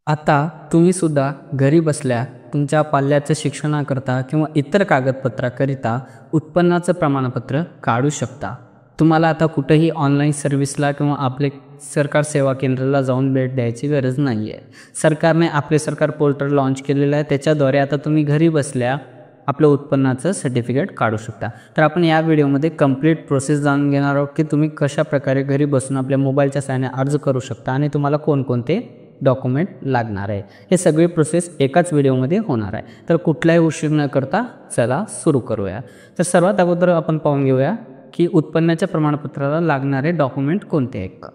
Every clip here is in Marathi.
आता तुम्ही सुद्धा घरी बसल्या तुमच्या पाल्याच्या शिक्षणाकरता किंवा इतर कागदपत्राकरिता उत्पन्नाचं प्रमाणपत्र काढू शकता। तुम्हाला आता कुठेही ऑनलाईन सर्व्हिसला किंवा आपले सरकार सेवा केंद्राला जाऊन भेट द्यायची गरज नाही आहे। सरकारने आपले सरकार पोर्टल लॉन्च केलेलं आहे, त्याच्याद्वारे आता तुम्ही घरी बसल्या आपलं उत्पन्नाचं सर्टिफिकेट काढू शकता। तर आपण या व्हिडिओमध्ये कंप्लीट प्रोसेस जाणून घेणार आहोत की तुम्ही कशा प्रकारे घरी बसून आपल्या मोबाईलच्या सहाय्याने अर्ज करू शकता आणि तुम्हाला कोणकोणते डॉक्युमेंट लागणार आहे। हे सगळे प्रोसेस एकाच व्हिडिओमध्ये होणार आहे। तर कुठलाही उशीर न करता चला सुरू करूया। तर सर्वात अगोदर आपण पाहून घेऊया की उत्पन्नाच्या प्रमाणपत्राला लागणारे डॉक्युमेंट कोणते आहेत।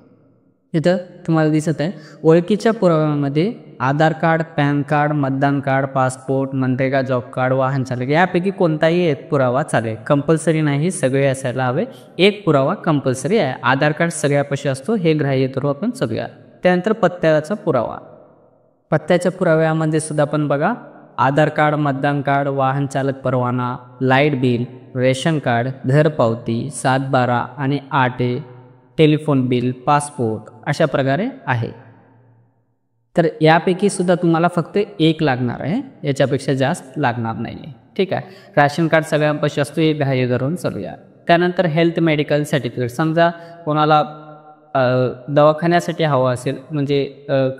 इथं तुम्हाला दिसत आहे ओळखीच्या पुराव्यामध्ये आधार कार्ड, पॅन कार्ड, मतदान card, passport, MNREGA job card, वाहन चालक यापैकी कोणताही एक पुरावा चालेल। कंपल्सरी नाही, सगळे असायला हवे। एक पुरावा कंपल्सरी आहे। आधार कार्ड सगळ्यापाशी असतो, हे ग्राह्य धरू आपण सगळ्या। त्यानंतर पत्त्याचा पुरावा। पत्त्याच्या पुराव्यामध्ये सुद्धा आपण बघा आधार कार्ड, मतदान कार्ड, वाहन चालक परवाना, लाईट बिल, रेशन कार्ड, घरपावती, 7/12 आणि 8A, टेलिफोन बिल, पासपोर्ट अशा प्रकारे आहे। तर यापैकी सुद्धा तुम्हाला फक्त एक लागणार आहे, याच्यापेक्षा जास्त लागणार नाही। ठीक आहे। राशन कार्ड सगळ्यांपाशी असतो, हे ग्राह्य धरून चालूया। त्यानंतर हेल्थ मेडिकल सर्टिफिकेट, समजा कोणाला दवाखान्यासाठी हवं असेल, म्हणजे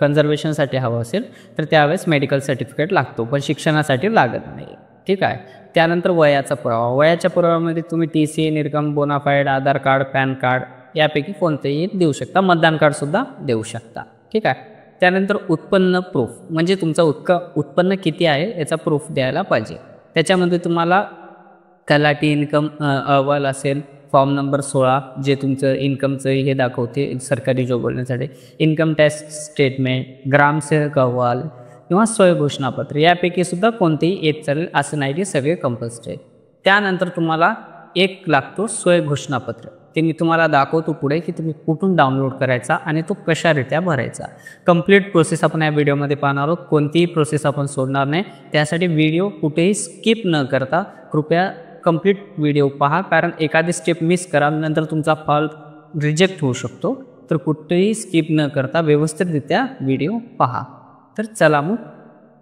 कन्झर्वेशनसाठी हवं असेल तर त्यावेळेस मेडिकल सर्टिफिकेट लागतो, पण शिक्षणासाठी लागत नाही। ठीक आहे। त्यानंतर वयाचा पुरावा। वयाच्या पुराव्यामध्ये तुम्ही TC, निर्गम, बोनाफाईड, आधार कार्ड, पॅन कार्ड यापैकी कोणतेही देऊ शकता। मतदान कार्डसुद्धा देऊ शकता। ठीक आहे। त्यानंतर उत्पन्न प्रूफ, म्हणजे तुमचं उत्पन्न किती आहे याचा प्रूफ द्यायला पाहिजे। त्याच्यामध्ये तुम्हाला तलाठी इन्कम अहवाल असेल, फॉर्म नंबर 16 जे तुमचं इन्कमचं हे दाखवते सरकारी जॉब बोलण्यासाठी, इन्कम टॅक्स स्टेटमेंट, ग्रामसेवक अहवाल किंवा स्वयंघोषणापत्र यापैकी सुद्धा कोणतेही एक चालेल, असं नाही की सगळे कंपल्सरी आहे। त्यानंतर तुम्हाला एक लागतो स्वयंघोषणापत्र, ते मी तुम्हाला दाखवतो पुढे की तुम्ही कुठून डाउनलोड करायचा आणि तो कशारित्या भरायचा। कंप्लीट प्रोसेस आपण या व्हिडिओमध्ये पाहणार आहोत, कोणतीही प्रोसेस आपण सोडणार नाही। त्यासाठी व्हिडिओ कुठेही स्किप न करता कृपया कंप्लीट व्हिडिओ पहा, कारण एखादी स्टेप मिस करा नंतर तुमचा फॉल रिजेक्ट होऊ शकतो। तर कुठेही स्किप न करता व्यवस्थितरित्या व्हिडिओ पहा। तर चला मग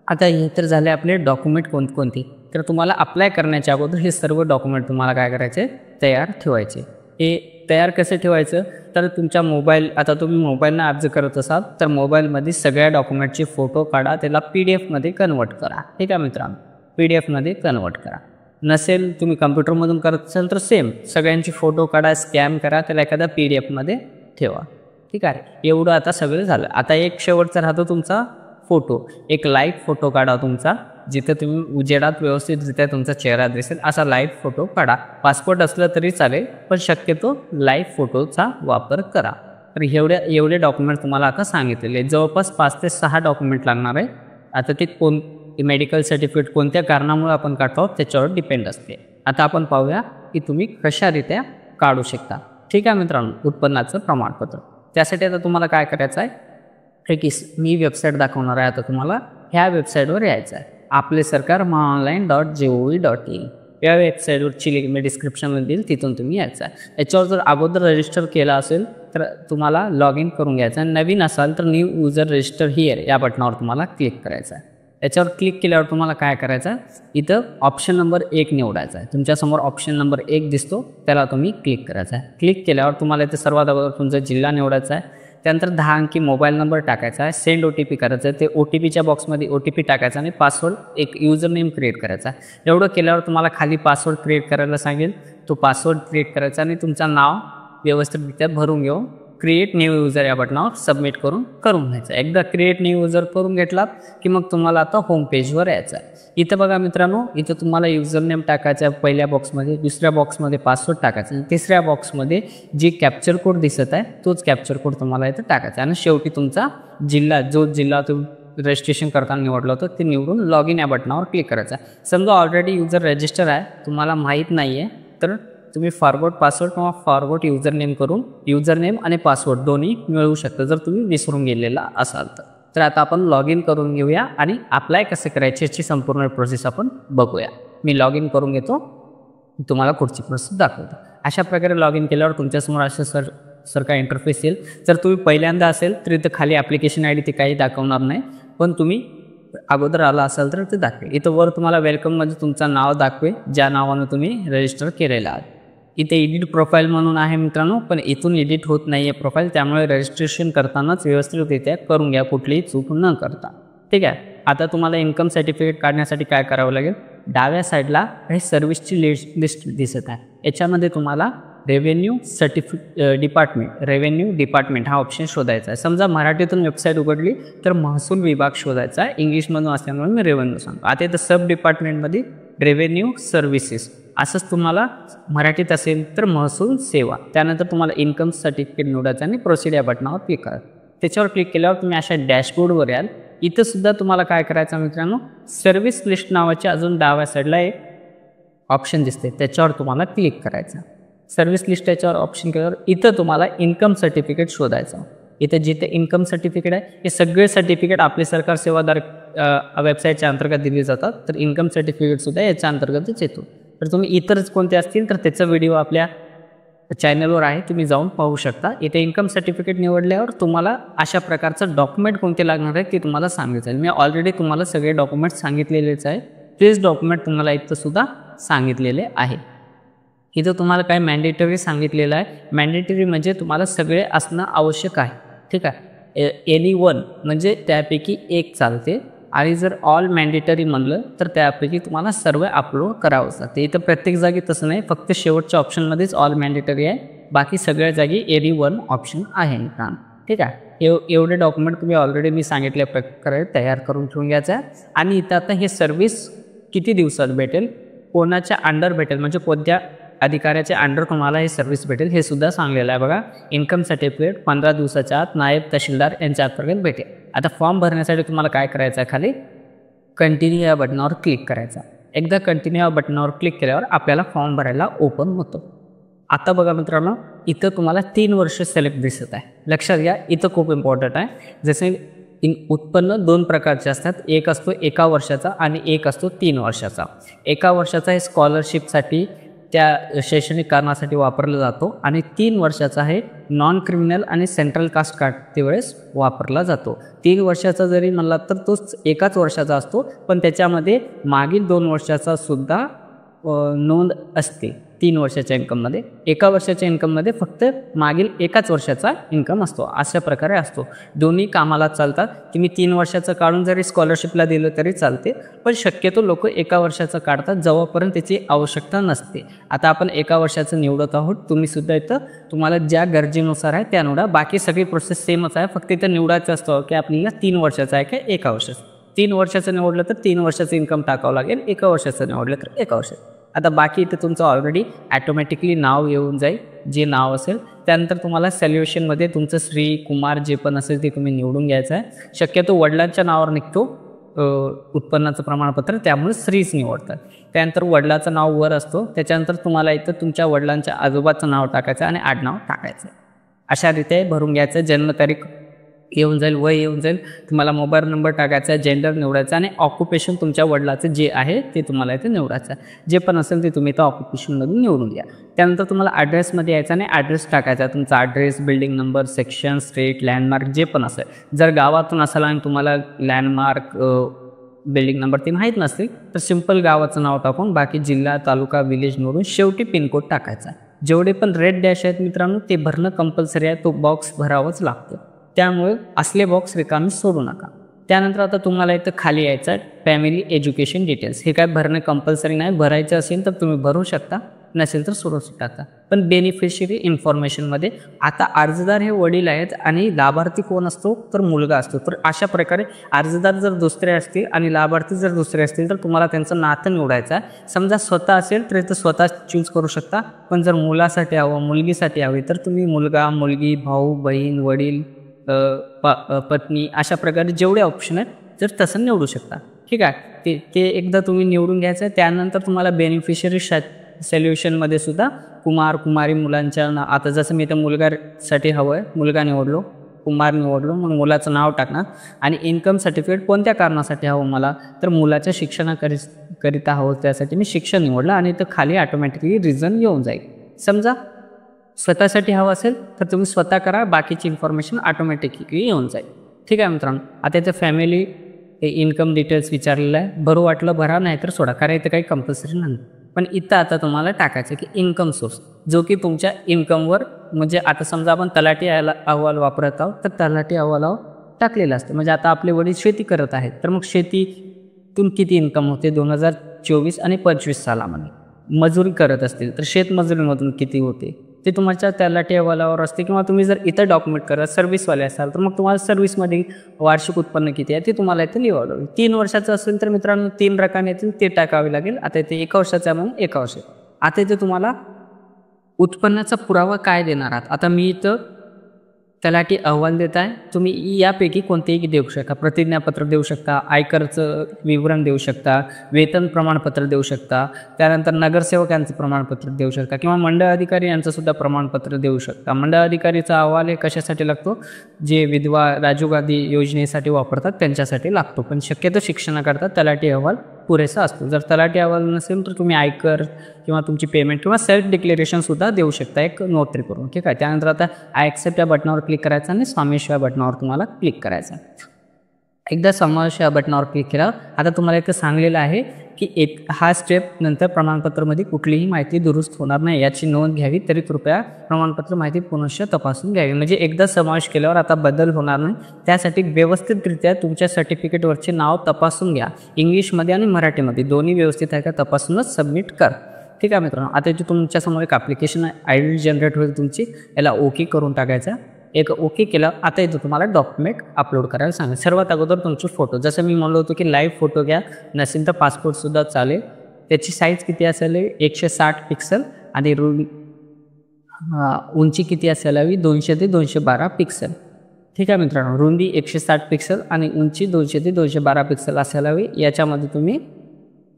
आता हे तर झाले आपले डॉक्युमेंट कोणकोणती। तर तुम्हाला अप्लाय करण्याच्या अगोदर हे सर्व डॉक्युमेंट तुम्हाला काय करायचे, तयार ठेवायचे। हे तयार कसे ठेवायचं, तर तुमच्या मोबाईल, आता तुम्ही मोबाईलनं अर्ज करत असाल तर मोबाईलमध्ये सगळ्या डॉक्युमेंटचे फोटो काढा, त्याला PDF मध्ये कन्वर्ट करा। ठीक आहे मित्रांनो, PDF मध्ये कन्वर्ट करा। नसेल तुम्ही कम्प्युटरमधून करत असाल तर सेम सगळ्यांची फोटो काढा, स्कॅन करा, त्याला एखाद्या PDF मध्ये ठेवा। ठीक आहे। एवढं आता सगळं झालं। आता एक शेवटचा राहतो तुमचा फोटो। एक लाईव्ह फोटो काढा तुमचा, जिथे तुम्ही उजेडात व्यवस्थितरित्या तुमचा चेहरा दिसेल असा लाईव्ह फोटो काढा। पासपोर्ट असलं तरी चालेल, पण शक्यतो लाईव्ह फोटोचा वापर करा। तर एवढे डॉक्युमेंट तुम्हाला आता सांगितलेले, जवळपास 5 ते 6 डॉक्युमेंट लागणार आहे। आता ते मेडिकल सर्टिफिकेट कोणत्या कारणामुळे आपण काढतो त्याच्यावर डिपेंड असते। आता आपण पाहूया की तुम्ही कशारित्या काढू शकता। ठीक आहे मित्रांनो, उत्पन्नाचं प्रमाणपत्र। त्यासाठी आता तुम्हाला काय करायचं आहे, की मी वेबसाईट दाखवणार आहे आता तुम्हाला, ह्या वेबसाईटवर यायचं आहे, आपले सरकार MyOnline.gov.in या वेबसाईटवरची लिंक मी डिस्क्रिप्शनमध्ये देईल, तिथून तुम्ही यायचं आहे। याच्यावर जर अगोदर रजिस्टर केलं असेल तर तुम्हाला लॉग इन करून घ्यायचं आहे। नवीन असाल तर न्यू युजर रजिस्टर हिअर या बटनावर तुम्हाला क्लिक करायचं आहे। याच्यावर क्लिक केल्यावर तुम्हाला काय करायचं आहे, इथं ऑप्शन नंबर 1 निवडायचा आहे। तुमच्यासमोर ऑप्शन नंबर 1 दिसतो, त्याला तुम्ही क्लिक करायचं आहे। क्लिक केल्यावर तुम्हाला इथे सर्वात अगोदर तुमचा जिल्हा निवडायचा आहे। त्यानंतर 10 अंकी मोबाईल नंबर टाकायचा आहे, सेंड OTP करायचं आहे, ते OTPच्या बॉक्समध्ये OTP टाकायचा आणि पासवर्ड एक युजर नेम क्रिएट करायचा आहे। एवढं केल्यावर तुम्हाला खाली पासवर्ड क्रिएट करायला सांगेल, तो पासवर्ड क्रिएट करायचा आणि तुमचं नाव व्यवस्थितरित्या भरून घेऊन क्रिएट न्यू युजर या बटनावर सबमिट करून घ्यायचं। एकदा क्रिएट न्यू युजर करून घेतलात की मग तुम्हाला आता होम पेजवर यायचं आहे। इथं बघा मित्रांनो, इथं तुम्हाला युजर नेम टाकायचं आहे पहिल्या बॉक्समध्ये, दुसऱ्या बॉक्समध्ये पासवर्ड टाकायचा आणि तिसऱ्या बॉक्समध्ये जी कॅप्चर कोड दिसत आहे तोच कॅप्चर कोड तुम्हाला इथं टाकायचा आणि शेवटी तुमचा जिल्हा, जो जिल्हा तुम्ही रजिस्ट्रेशन करताना निवडलं होतं ते निवडून लॉग इन या बटनावर क्लिक करायचा। समजा ऑलरेडी युजर रजिस्टर आहे, तुम्हाला माहीत नाही आहे, तर तुम्ही फॉरवर्ड पासवर्ड किंवा फॉरवर्ड युजर नेम करून युजर नेम आणि पासवर्ड दोन्ही मिळवू शकता, जर तुम्ही विसरून गेलेला असाल तर। तर आता आपण लॉग इन करून घेऊया आणि अप्लाय कसे करायचे याची संपूर्ण प्रोसेस आपण बघूया। मी लॉग इन करून घेतो, तुम्हाला पुढची प्रोसेस दाखवतो। अशा प्रकारे लॉग इन केल्यावर तुमच्यासमोर असे सारखा इंटरफेस येईल. जर तुम्ही पहिल्यांदा असेल तर इथं खाली ॲप्लिकेशन आय डी ते काही दाखवणार नाही, पण तुम्ही अगोदर आला असाल तर ते दाखवेल. इथं वर तुम्हाला वेलकममध्ये तुमचं नाव दाखवेल, ज्या नावानं तुम्ही रजिस्टर केलेलं आहात. इथे एडिट प्रोफाईल म्हणून आहे मित्रांनो, पण इथून एडिट होत नाही आहे प्रोफाईल, त्यामुळे रजिस्ट्रेशन करतानाच व्यवस्थितरित्या करून घ्या, कुठलीही चूक न करता. ठीक आहे. आता तुम्हाला इन्कम सर्टिफिकेट काढण्यासाठी काय करावं लागेल, डाव्या साईडला काही सर्व्हिसची लिस्ट दिसत आहे. याच्यामध्ये तुम्हाला रेव्हेन्यू डिपार्टमेंट हा ऑप्शन शोधायचा आहे. समजा मराठीतून वेबसाईट उघडली तर महसूल विभाग शोधायचा आहे, इंग्लिशमधून असल्यामुळे मी रेव्हेन्यू सांगतो. आता इथं सब डिपार्टमेंटमध्ये रेव्हेन्यू सर्व्हिसेस असंच तुम्हाला मराठीत असेल तर महसूल सेवा, त्यानंतर तुम्हाला इन्कम सर्टिफिकेट निवडायचं आणि प्रोसीड या बटनावर क्लिक करा. त्याच्यावर क्लिक केल्यावर तुम्ही अशा डॅशबोर्डवर याल. इथं सुद्धा तुम्हाला काय करायचं मित्रांनो, सर्व्हिस लिस्ट नावाचे अजून डाव्या साईडला एक ऑप्शन दिसते, त्याच्यावर तुम्हाला क्लिक करायचं. सर्व्हिस लिस्ट याच्यावर ऑप्शन केल्यावर इथं तुम्हाला इन्कम सर्टिफिकेट शोधायचं. इथं जिथे इन्कम सर्टिफिकेट आहे हे सगळे सर्टिफिकेट आपले सरकार सेवादार वेबसाईटच्या अंतर्गत दिले जातात, तर इन्कम सर्टिफिकेटसुद्धा याच्या अंतर्गतच येतो. तर तुम्ही इतरच कोणते असतील तर त्याचा व्हिडिओ आपल्या चॅनलवर आहे, तुम्ही जाऊन पाहू शकता. इथे इन्कम सर्टिफिकेट निवडल्यावर तुम्हाला अशा प्रकारचं डॉक्युमेंट कोणते लागणार आहे ते तुम्हाला सांगितलं. मी ऑलरेडी तुम्हाला सगळे डॉक्युमेंट सांगितलेलेच आहे. तेच डॉक्युमेंट तुम्हाला इथं सुद्धा सांगितलेले आहे. इथं तुम्हाला काय मॅन्डेटरी सांगितलेलं आहे. मॅन्डेटरी म्हणजे तुम्हाला सगळे असणं आवश्यक आहे. ठीक आहे. एनी वन म्हणजे त्यापैकी एक चालते, आणि जर ऑल मॅन्डेटरी म्हणलं तर त्यापैकी तुम्हाला सर्व अपलोड करावंच लागते. इथं प्रत्येक जागी तसं नाही, फक्त शेवटच्या ऑप्शनमध्येच ऑल मॅन्डेटरी आहे, बाकी सगळ्या जागी एनी वन ऑप्शन आहे. ठीक आहे. एवढे डॉक्युमेंट तुम्ही ऑलरेडी मी सांगितल्या प्रकारे तयार करून ठेवून घ्यायचं आहे. आणि इथं आता हे सर्व्हिस किती दिवसात भेटेल, कोणाच्या अंडर भेटेल, म्हणजे कोणत्या अधिकाऱ्याच्या अंडर तुम्हाला हे सर्व्हिस भेटेल हे सुद्धा सांगलेलं आहे. बघा, इन्कम सर्टिफिकेट 15 दिवसाच्या आत नायब तहसीलदार यांच्या अंतर्गत भेटेल. आता फॉर्म भरण्यासाठी तुम्हाला काय करायचं आहे, खाली कंटिन्यू या बटनावर क्लिक करायचा. एकदा कंटिन्यू या बटनावर क्लिक केल्यावर आपल्याला फॉर्म भरायला ओपन होतो. आता बघा मित्रांनो, इथं तुम्हाला 3 वर्ष सिलेक्ट दिसत आहे. लक्षात घ्या, इथं खूप इम्पॉर्टंट आहे. जसे उत्पन्न 2 प्रकारचे असतात, एक असतो 1 वर्षाचा आणि एक असतो 3 वर्षाचा. 1 वर्षाचा हे स्कॉलरशिपसाठी, त्या शैक्षणिक कारणासाठी वापरला जातो, आणि 3 वर्षाचा आहे नॉन क्रिमिनल आणि सेंट्रल कास्ट काढते वेळेस वापरला जातो. 3 वर्षाचा जरी म्हणला तर तोच 1 वर्षाचा असतो, पण त्याच्यामध्ये मागील 2 वर्षाचा सुद्धा नोंद असते. 3 वर्षाच्या इन्कममध्ये, 1 वर्षाच्या इन्कममध्ये फक्त मागील 1 वर्षाचा इन्कम असतो. अशा प्रकारे असतो. दोन्ही कामाला चालतात. तुम्ही 3 वर्षाचं काढून जरी स्कॉलरशिपला दिलं तरी चालते, पण शक्यतो लोक 1 वर्षाचं काढतात जेव्हापर्यंत त्याची आवश्यकता नसते. आता आपण 1 वर्षाचं निवडत आहोत. तुम्ही सुद्धा इथं तुम्हाला ज्या गरजेनुसार आहे त्या निवडा. बाकी सगळी प्रोसेस सेमच आहे, फक्त इथं निवडायचं असतं की आपल्याला 3 वर्षाचं आहे का 1 वर्षाचं. 3 वर्षाचं निवडलं तर 3 वर्षाचं इन्कम टाकावं लागेल, 1 वर्षाचं निवडलं तर 1 वर्षाचं. आता बाकी इथं तुमचं ऑलरेडी ॲटोमॅटिकली नाव येऊन जाईल, जे नाव असेल. त्यानंतर तुम्हाला सॅल्युएशनमध्ये तुमचं श्री, कुमार जे पण असेल ते तुम्ही निवडून घ्यायचं आहे. शक्यतो वडिलांच्या नावावर निघतो उत्पन्नाचं प्रमाणपत्र, त्यामुळे श्रीच निवडतात. त्यानंतर वडिलाचं नाव वर असतो, त्याच्यानंतर तुम्हाला इथं तुमच्या वडिलांच्या आजोबाचं नाव टाकायचं आणि आडनाव टाकायचं. अशा रीते भरून घ्यायचं. जन्मतारीख येऊन जाईल, वय येऊन जाईल, तुम्हाला मोबाईल नंबर टाकायचा, जेंडर निवडायचा, आणि ऑक्युपेशन तुमच्या वडिलाचं जे आहे ते तुम्हाला इथे निवडायचं. जे पण असेल ते तुम्ही इथं ऑक्युपेशनमधून निवडून घ्या. त्यानंतर तुम्हाला ॲड्रेसमध्ये यायचं आणि ॲड्रेस टाकायचा. तुमचा address, building number, section, street, landmark जे पण असेल. जर गावातून असाल आणि तुम्हाला लँडमार्क, बिल्डिंग नंबर ते माहीत नसतील तर सिम्पल गावाचं नाव टाकून बाकी जिल्हा, तालुका, विलेज निवडून शेवटी पिनकोड टाकायचा. जेवढे पण रेड डॅश आहेत मित्रांनो ते भरणं कंपल्सरी आहे, तो बॉक्स भरावंच लागतं. त्यामुळे असले बॉक्स रिकामी सोडू नका. त्यानंतर आता तुम्हाला इथं खाली यायचं आहे फॅमिली एज्युकेशन डिटेल्स. हे काय भरणं कंपल्सरी नाही, भरायचं असेल तर तुम्ही भरू शकता, नसेल तर सोडू शकता. पण बेनिफिशरी इन्फॉर्मेशनमध्ये आता अर्जदार हे वडील आहेत आणि लाभार्थी कोण असतो तर मुलगा असतो. तर अशा प्रकारे अर्जदार जर दुसरे असतील आणि लाभार्थी जर दुसरे असतील तर तुम्हाला त्यांचं नातं निवडायचं आहे. समजा स्वतः असेल तर इथं स्वतः चूज करू शकता, पण जर मुलासाठी हवं, मुलगीसाठी हवी तर तुम्ही मुलगा, मुलगी, भाऊ, बहीण, वडील, पत्नी अशा प्रकारे जेवढे ऑप्शन आहेत जर तसं निवडू शकता. ठीक आहे. ते एकदा तुम्ही निवडून घ्यायचं. त्यानंतर तुम्हाला बेनिफिशरी सॉल्युशनमध्ये सुद्धा कुमार, कुमारी मुलांच्या आता जसं मी इथं मुलगासाठी हवं आहे, मुलगा निवडलो, कुमार निवडलो, मग मुलाचं नाव टाकणार. आणि इन्कम सर्टिफिकेट कोणत्या कारणासाठी हवं मला तर मुलाच्या शिक्षणाकरिता हवं, त्यासाठी मी शिक्षण निवडलं आणि इथं खाली ऑटोमॅटिकली रिझन येऊन जाईल. समजा स्वतःसाठी हवं असेल तर तुम्ही स्वतः करा, बाकीची इन्फॉर्मेशन ऑटोमॅटिकली येऊन जाईल. ठीक आहे मित्रांनो. आता इथं फॅमिली इन्कम डिटेल्स विचारलेलं आहे. भरू वाटलं भरा, नाही तर सोडा, कारण इथं काही कंपल्सरी नाही. पण इथं आता तुम्हाला टाकायचं की इन्कम सोर्स, जो की तुमच्या इन्कमवर, म्हणजे आता समजा आपण तलाठी अहवाल वापरत आहोत तर तलाठी अहवालावर टाकलेलं असतं. म्हणजे आता आपले वडील शेती करत आहेत तर मग शेतीतून किती इन्कम होते 2024 आणि 25 सालामध्ये. मजुरी करत असतील तर शेतमजुरीमधून किती होते ते तुमच्या तलाठी अहवालावर असते. किंवा तुम्ही जर इथं डॉक्युमेंट करत सर्व्हिसवाले असाल तर मग तुम्हाला सर्व्हिसमध्ये वार्षिक उत्पन्न किती आहे ते तुम्हाला इथे लिहावं लागेल. 3 वर्षाचं असेल तर मित्रांनो 3 रकाने येतील ते टाकावे लागेल. आता इथे 1 वर्षाचं आहे म्हणून 1 वर्ष. आता इथे तुम्हाला उत्पन्नाचा पुरावा काय देणार आहात. आता मी इथं तलाठी अहवाल देत आहे, तुम्ही यापैकी कोणतेही देऊ शकता. प्रतिज्ञापत्र देऊ शकता, आयकरचं विवरण देऊ शकता, वेतन प्रमाणपत्र देऊ शकता, त्यानंतर नगरसेवक यांचं प्रमाणपत्र देऊ शकता, किंवा मंडळ अधिकारी यांचं सुद्धा प्रमाणपत्र देऊ शकता. मंडळ अधिकारीचा अहवाल हे कशासाठी लागतो, जे विधवा राजीव गांधी योजनेसाठी वापरतात त्यांच्यासाठी लागतो. पण शक्यतो शिक्षणाकरता तलाठी अहवाल पुरेसा असतो. जर तलाठी अहवाल नसेल तर तुम्ही आयकर किंवा तुमची पेमेंट किंवा सेल्फ डिक्लेरेशनसुद्धा देऊ शकता एक नोटरी करून. ठीक आहे. त्यानंतर आता आय ॲक्सेप्ट या बटनावर क्लिक करायचं आणि स्वामित्व या बटनावर तुम्हाला क्लिक करायचं. एकदा समावेश या बटनावर क्लिक केला, आता तुम्हाला इथं सांगलेलं आहे की हा स्टेप नंतर प्रमाणपत्रामध्ये कुठलीही माहिती दुरुस्त होणार नाही याची नोंद घ्यावी, तरी कृपया प्रमाणपत्र माहिती पुनश्च तपासून घ्यावी. म्हणजे एकदा समावेश केल्यावर आता बदल होणार नाही. त्यासाठी व्यवस्थितरित्या तुमच्या सर्टिफिकेटवरचे नाव तपासून घ्या. इंग्लिशमध्ये आणि मराठीमध्ये दोन्ही व्यवस्थित आहे का तपासूनच सबमिट कर. ठीक आहे मित्रांनो. आता इथे तुमच्यासमोर एक ॲप्लिकेशन आयडी जनरेट होईल तुमची, याला ओके करून टाकायचा. एक ओके केलं. आता इथं तुम्हाला डॉक्युमेंट अपलोड करायला सांगा. सर्वात अगोदर तुमचे फोटो, जसं मी म्हणलो होतो की लाईव्ह फोटो घ्या, नसेल तर पासपोर्टसुद्धा चालेल. त्याची साईज किती असेल 160 पिक्सल आणि उंची किती असायला हवी 200 ते 212 पिक्सल. ठीक आहे मित्रांनो. रुंदी 160 पिक्सल आणि उंची 200 ते 212 पिक्सल असायला हवी. याच्यामध्ये तुम्ही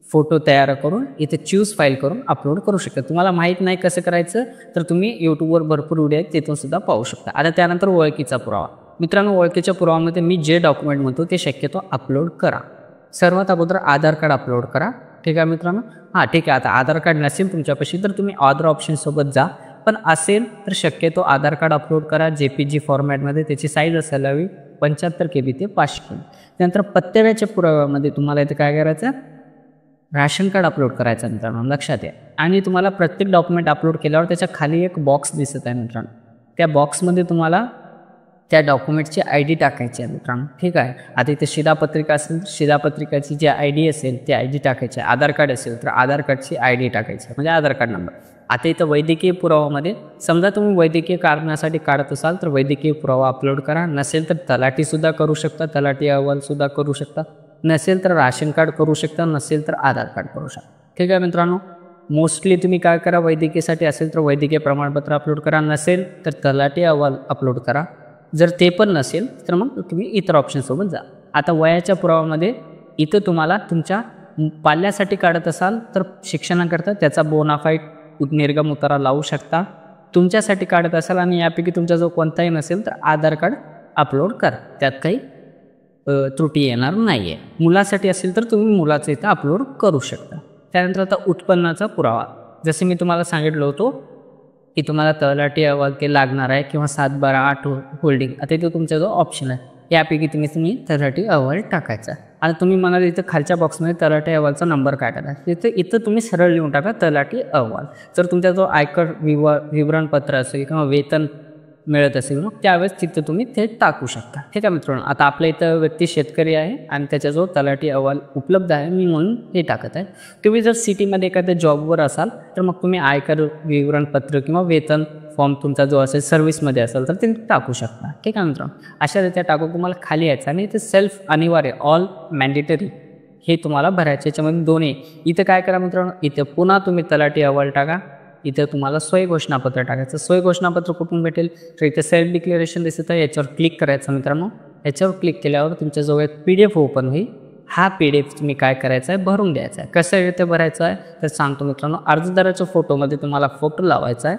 फोटो तयार करून इथे चूज फाईल करून अपलोड करू शकता. तुम्हाला माहीत नाही कसं करायचं तर तुम्ही यूट्यूबवर भरपूर व्हिडिओ आहेत तिथून सुद्धा पाहू शकता. आता त्यानंतर ओळखीचा पुरावा. मित्रांनो, ओळखीच्या पुराव्यामध्ये मी जे डॉक्युमेंट म्हणतो ते शक्यतो अपलोड करा. सर्वात अगोदर आधार कार्ड अपलोड करा. ठीक आहे मित्रांनो. ठीक आहे. आता आधार कार्ड नसेल तुमच्यापाशी तर तुम्ही अदर ऑप्शनसोबत जा, पण असेल तर शक्यतो आधार कार्ड अपलोड करा JPG फॉर्मॅटमध्ये. त्याची साईज असायला हवी 75 KB ते 500 KB. त्यानंतर पत्त्याच्या पुराव्यामध्ये तुम्हाला इथे काय करायचं, राशन कार्ड अपलोड करायचं मित्रांनो, लक्षात आहे. आणि तुम्हाला प्रत्येक डॉक्युमेंट अपलोड केल्यावर त्याच्या खाली एक बॉक्स दिसत आहे मित्रांनो. त्या बॉक्समध्ये तुम्हाला त्या डॉक्युमेंटची ID टाकायची आहे मित्रांनो. ठीक आहे. आता इथे शिधापत्रिका असेल तर शिधापत्रिकाची जी ID असेल ती ID टाकायची आहे. आधार कार्ड असेल तर आधार कार्डची ID टाकायची आहे, म्हणजे आधार कार्ड नंबर. आता इथं वैद्यकीय पुरावामध्ये समजा तुम्ही वैद्यकीय कारणासाठी काढत असाल तर वैद्यकीय पुरावा अपलोड करा. नसेल तर तलाठीसुद्धा करू शकता, तलाठी अहवालसुद्धा करू शकता. नसेल तर राशन कार्ड करू शकता, नसेल तर आधार कार्ड करू शकता. ठीक आहे मित्रांनो. मोस्टली तुम्ही काय करा, वैद्यकीयसाठी असेल तर वैद्यकीय प्रमाणपत्र अपलोड करा, नसेल तर तलाठी अहवाल अपलोड करा. जर ते पण नसेल तर मग तुम्ही इतर ऑप्शनसोबत जा. आता वयाच्या पुराव्यामध्ये इथं तुम्हाला तुमच्या पाल्यासाठी काढत असाल तर शिक्षणाकरता त्याचा बोनाफाईड निर्गम उतारा लावू शकता. तुमच्यासाठी काढत असाल आणि यापैकी तुमचा जो कोणताही नसेल तर आधार कार्ड अपलोड करा, त्यात काही त्रुटी येणार नाही आहे. मुलासाठी असेल तर तुम्ही मुलाचं इथं अपलोड करू शकता. त्यानंतर आता उत्पन्नाचा पुरावा, जसे मी तुम्हाला सांगितलं होतो की तुम्हाला तलाठी अहवाल ते लागणार आहे किंवा 7/12/8 होल्डिंग. आता इथं तुमचा जो ऑप्शन आहे यापैकी तुम्ही तलाठी अहवाल टाकायचा. आता तुम्ही म्हणाल इथं खालच्या बॉक्समध्ये तलाठी अहवालचा नंबर काय टाकायचा, इथं तुम्ही सरळ लिहून टाका तलाठी अहवाल. जर तुमचा जो आयकर विवरणपत्र असेल किंवा वेतन मिळत असेल मग त्यावेळेस तिथं तुम्ही ते टाकू शकता. ठीक आहे मित्रांनो. आता आपल्या इथं व्यक्ती शेतकरी आहे आणि त्याच्याजवळ तलाठी अहवाल उपलब्ध आहे, मी म्हणून हे टाकत आहे. तुम्ही जर सिटीमध्ये एखाद्या जॉबवर असाल तर मग तुम्ही आयकर विवरणपत्र किंवा वेतन फॉर्म तुमचा जो असेल सर्व्हिसमध्ये असेल तर ते टाकू शकता. ठीक आहे मित्रांनो. अशा रीत्या टाकून तुम्हाला खाली यायचं आणि इथे सेल्फ अनिवार्य ऑल मॅन्डेटरी हे तुम्हाला भरायचे. याच्यामध्ये दोन्ही इथं काय करा मित्रांनो, इथे पुन्हा तुम्ही तलाठी अहवाल टाका. इथं तुम्हाला सोय घोषणापत्र टाकायचं. सोय घोषणापत्र कुठून भेटेल तर इथे सेल्फ डिक्लेरेशन दिसत आहे, याच्यावर क्लिक करायचं मित्रांनो. याच्यावर क्लिक केल्यावर तुमच्याजवळ एक PDF ओपन होईल. हा PDF तुम्ही काय करायचा आहे, भरून द्यायचा आहे. कसं इथे भरायचं आहे तर सांगतो मित्रांनो. अर्जदाराच्या फोटोमध्ये तुम्हाला फोटो लावायचा आहे.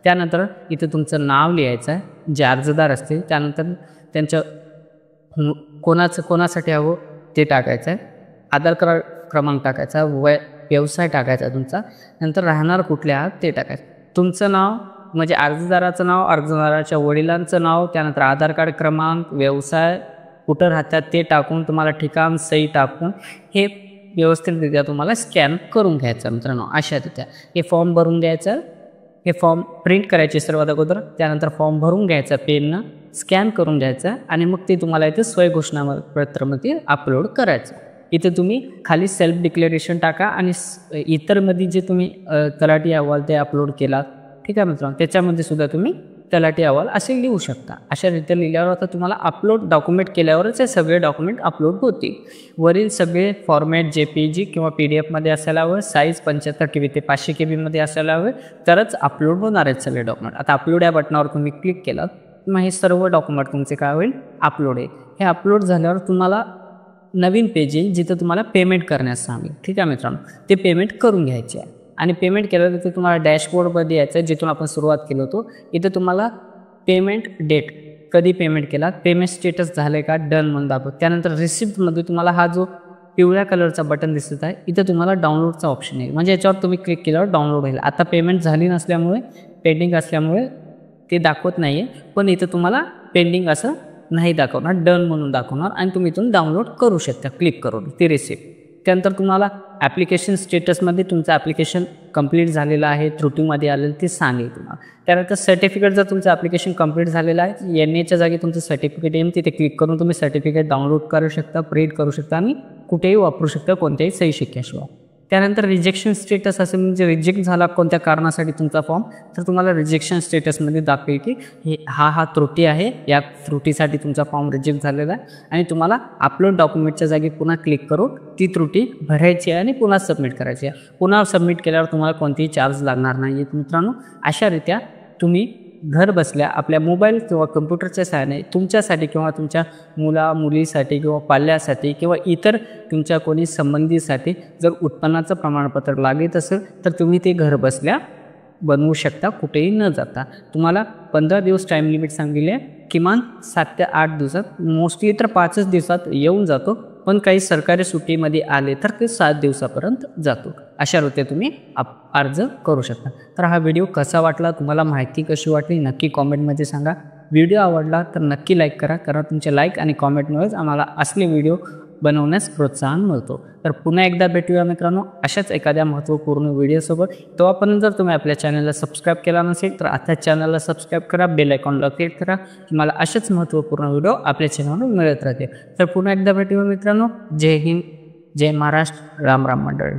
त्यानंतर इथं तुमचं नाव लिहायचं आहे जे अर्जदार असतील. त्यानंतर त्यांचं कोणासाठी हवं ते टाकायचं आहे. आधार कार्ड क्रमांक टाकायचा, व्यवसाय टाकायचा तुमचा, नंतर राहणार कुठले आहात ते टाकायचं. तुमचं नाव म्हणजे अर्जदाराचं नाव, अर्जदाराच्या वडिलांचं नाव, त्यानंतर आधार कार्ड क्रमांक, व्यवसाय, कुठं राहतात ते टाकून, तुम्हाला ठिकाण सही टाकून हे व्यवस्थितरित्या तुम्हाला स्कॅन करून घ्यायचं मित्रांनो. अशा रित्या हे फॉर्म भरून द्यायचं. हे फॉर्म प्रिंट करायचे सर्वात अगोदर, त्यानंतर फॉर्म भरून घ्यायचा पेननं, स्कॅन करून घ्यायचं आणि मग ते तुम्हाला इथे स्वयं घोषणापत्रामध्ये अपलोड करायचं. इथे तुम्ही खाली सेल्फ डिक्लेरेशन टाका आणि इतरमध्ये जे तुम्ही तलाठी अहवाल ते अपलोड केला, ठीक आहे मित्रांनो, त्याच्यामध्ये सुद्धा तुम्ही तलाठी अहवाल असे लिहू शकता. अशा रीत्या लिहिल्यावर आता तुम्हाला अपलोड डॉक्युमेंट केल्यावरच हे सगळे डॉक्युमेंट अपलोड होतील. वरील सगळे फॉर्मॅट JPG किंवा PDF असायला हवं, साईज 75 KB ते 500 KB असायला हवं, तरच अपलोड होणार आहेत सगळे डॉक्युमेंट. आता अपलोड या बटनावर तुम्ही क्लिक केलं मग हे सर्व डॉक्युमेंट तुमचे काय होईल, अपलोड आहे. हे अपलोड झाल्यावर तुम्हाला नवीन पेज येईल जिथं तुम्हाला पेमेंट करण्यास सांगेल, ठीक आहे मित्रांनो. ते पेमेंट करून घ्यायचे आहे आणि पेमेंट केल्यानंतर तुम्हाला डॅशबोर्डमध्ये यायचं आहे, जिथून आपण सुरुवात केलो होतो. इथं तुम्हाला पेमेंट डेट, कधी पेमेंट केला, पेमेंट स्टेटस झालं का, डन म्हणून दाबतो. त्यानंतर रिसिप्टमध्ये तुम्हाला हा जो पिवळ्या कलरचा बटन दिसत आहे, इथं तुम्हाला डाउनलोडचा ऑप्शन आहे. म्हणजे याच्यावर तुम्ही क्लिक केल्यावर डाउनलोड होईल. आता पेमेंट झाली नसल्यामुळे, पेंडिंग असल्यामुळे ते दाखवत नाही आहे, पण इथं तुम्हाला पेंडिंग असं नाही दाखवणार, डन म्हणून दाखवणार आणि तुम्ही इथून डाउनलोड करू शकता क्लिक करून ती रिसिप्ट. त्यानंतर तुम्हाला ॲप्लिकेशन स्टेटसमध्ये तुमचं ॲप्लिकेशन कंप्लीट झालेलं आहे, त्रुटीमध्ये आलेलं ते सांगेल तुम्हाला. त्यानंतर सर्टिफिकेट, जर तुमचं ॲप्लिकेशन कंप्लीट झालेलं आहे, NAच्या जागी तुमचं सर्टिफिकेट येईल, तिथे क्लिक करून तुम्ही सर्टिफिकेट डाउनलोड करू शकता, प्रिंट करू शकता आणि कुठेही वापरू शकता कोणत्याही सही शिक्क्याशिवाय. त्यानंतर रिजेक्शन स्टेटस असेल, म्हणजे रिजेक्ट झाला कोणत्या कारणासाठी तुमचा फॉर्म, तर तुम्हाला रिजेक्शन स्टेटसमध्ये दाखवेल की हा त्रुटी आहे, या त्रुटीसाठी तुमचा फॉर्म रिजेक्ट झालेला आहे आणि तुम्हाला अपलोड डॉक्युमेंटच्या जागी पुन्हा क्लिक करून ती त्रुटी भरायची आहे आणि पुन्हा सबमिट करायची आहे. पुन्हा सबमिट केल्यावर तुम्हाला कोणतेही चार्ज लागणार नाही आहेत मित्रांनो. अशा रीत्या तुम्ही घर बसल्या आपल्या मोबाईल किंवा कम्प्युटरच्या सहाय्याने तुमच्यासाठी किंवा तुमच्या मुलीसाठी किंवा पाल्यासाठी किंवा इतर तुमच्या कोणी संबंधीसाठी जर उत्पन्नाचं प्रमाणपत्र लागत असेल तर तुम्ही ते घर बसल्या बनवू शकता, कुठेही न जाता. तुम्हाला 15 दिवस टाईम लिमिट सांगितली आहे, किमान 7 ते 8 दिवसात, मोस्टली तर 5च दिवसात येऊन जातो, पण काही सरकारी सुट्टीमध्ये आले तर ते 7 दिवसापर्यंत जातो. अशा रीत्या तुम्ही अर्ज करू शकता. तर हा व्हिडिओ कसा वाटला, तुम्हाला माहिती कशी वाटली नक्की कॉमेंटमध्ये सांगा. व्हिडिओ आवडला तर नक्की लाईक करा, कारण तुमचे लाईक आणि कॉमेंटमुळेच आम्हाला असले व्हिडिओ बनवण्यास प्रोत्साहन मिळतो. तर पुन्हा एकदा भेटूया मित्रांनो अशाच एखाद्या महत्त्वपूर्ण व्हिडिओसोबत. तेव्हापर्यंत जर तुम्ही आपल्या चॅनलला सबस्क्राईब केला नसेल तर आता चॅनलला सबस्क्राईब करा, बेल आयकॉनला क्लिक करा, तुम्हाला असेच महत्त्वपूर्ण व्हिडिओ आपल्या चॅनलवर मिळत राहते. तर पुन्हा एकदा भेटूया मित्रांनो. जय हिंद, जय महाराष्ट्र, राम राम मंडळी.